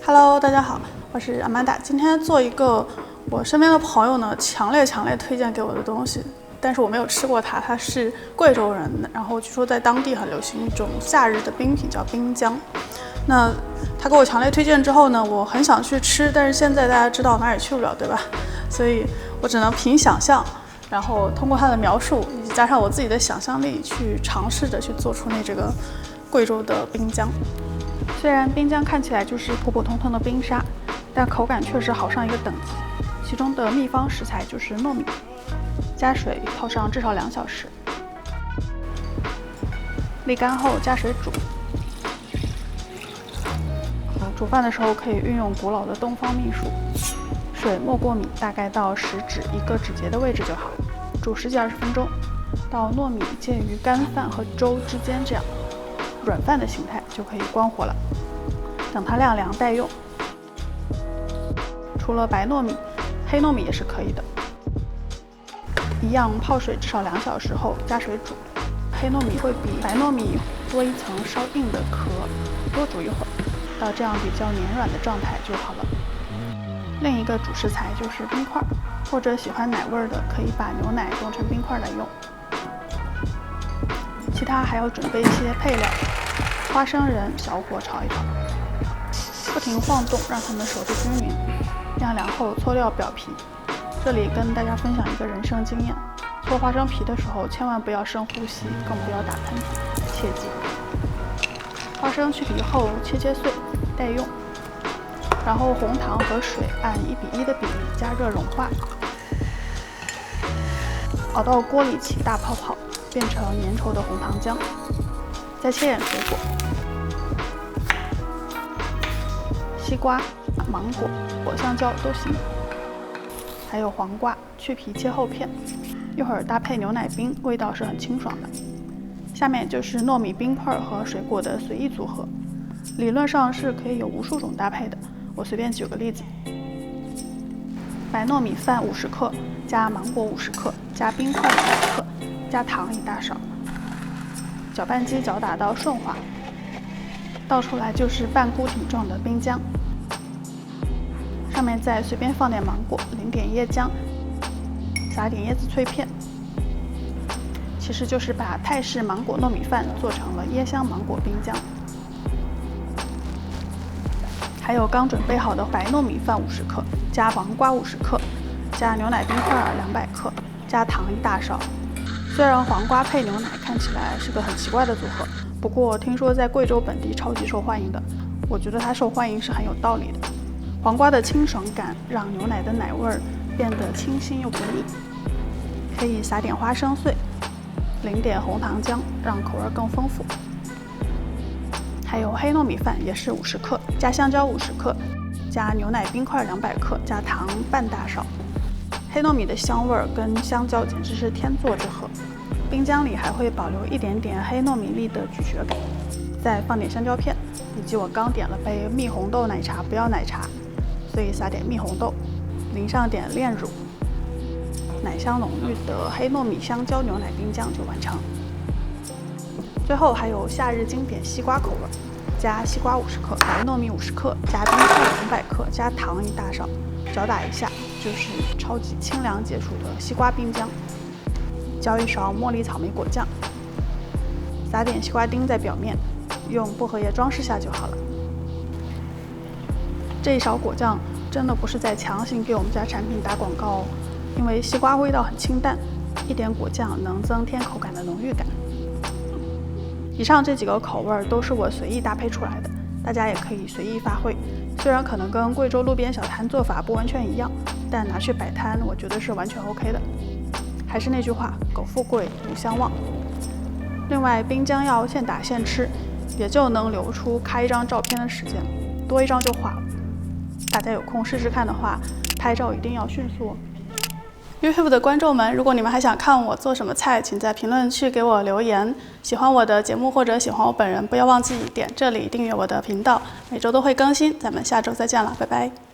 Hello， 大家好，我是阿曼达。今天做一个我身边的朋友呢强烈推荐给我的东西，但是我没有吃过它。他是贵州人，然后据说在当地很流行一种夏日的冰品，叫冰浆。那他给我强烈推荐之后呢，我很想去吃，但是现在大家知道哪儿也去不了，对吧？所以我只能凭想象，然后通过他的描述，以及加上我自己的想象力，去尝试着去做出这个贵州的冰浆。虽然冰浆看起来就是普普通通的冰沙，但口感确实好上一个等级。其中的秘方食材就是糯米，加水泡上至少2小时，沥干后加水煮。煮饭的时候可以运用古老的东方秘术，水没过米，大概到食指1个指节的位置就好，煮10几20分钟，到糯米介于干饭和粥之间这样软饭的形态就可以关火了，等它晾凉待用。除了白糯米，黑糯米也是可以的，一样泡水至少2小时后加水煮。黑糯米会比白糯米多一层稍硬的壳，多煮一会儿，到这样比较黏软的状态就好了。另一个主食材就是冰块，或者喜欢奶味的可以把牛奶冻成冰块来用。其他还要准备一些配料，花生仁小火炒一炒，不停晃动，让它们熟得均匀。晾凉后搓掉表皮。这里跟大家分享一个人生经验：搓花生皮的时候，千万不要深呼吸，更不要打喷嚏，切记。花生去皮后切碎，待用。然后红糖和水按1:1的比例加热融化，熬到锅里起大泡泡，变成粘稠的红糖浆。再切点水果，西瓜、芒果、香蕉都行，还有黄瓜，去皮切厚片，一会儿搭配牛奶冰，味道是很清爽的。下面就是糯米冰块和水果的随意组合，理论上是可以有无数种搭配的，我随便举个例子：白糯米饭50克，加芒果50克，加冰块100克，加糖1大勺，搅拌机搅打到顺滑，倒出来就是半固体状的冰浆。上面再随便放点芒果，淋点椰浆，撒点椰子脆片，其实就是把泰式芒果糯米饭做成了椰香芒果冰浆。还有刚准备好的白糯米饭50克，加黄瓜50克，加牛奶冰块200克，加糖1大勺。虽然黄瓜配牛奶看起来是个很奇怪的组合，不过听说在贵州本地超级受欢迎的，我觉得它受欢迎是很有道理的。黄瓜的清爽感让牛奶的奶味变得清新又不腻，可以撒点花生碎，淋点红糖浆，让口味更丰富。还有黑糯米饭也是50克，加香蕉50克，加牛奶冰块200克，加糖半大勺。黑糯米的香味跟香蕉简直是天作之合，冰浆里还会保留一点点黑糯米粒的咀嚼感。再放点香蕉片，以及我刚点了杯蜜红豆奶茶，不要奶茶，所以撒点蜜红豆，淋上点炼乳，奶香浓郁的黑糯米香蕉牛奶冰浆就完成。最后还有夏日经典西瓜口味，加西瓜50克，白糯米50克，加冰块200克，加糖1大勺，搅打一下就是超级清凉解暑的西瓜冰浆。浇一勺茉莉草莓果酱，撒点西瓜丁在表面，用薄荷叶装饰下就好了。这一勺果酱真的不是在强行给我们家产品打广告哦，因为西瓜味道很清淡，一点果酱能增添口感的浓郁感。以上这几个口味都是我随意搭配出来的，大家也可以随意发挥。虽然可能跟贵州路边小摊做法不完全一样，但拿去摆摊我觉得是完全 OK 的。还是那句话，苟富贵勿相忘。另外冰浆要现打现吃，也就能留出开一张照片的时间，多一张就化了。大家有空试试看的话，拍照一定要迅速哦。YouTube 的观众们，如果你们还想看我做什么菜，请在评论区给我留言。喜欢我的节目或者喜欢我本人，不要忘记点这里订阅我的频道，每周都会更新。咱们下周再见了，拜拜。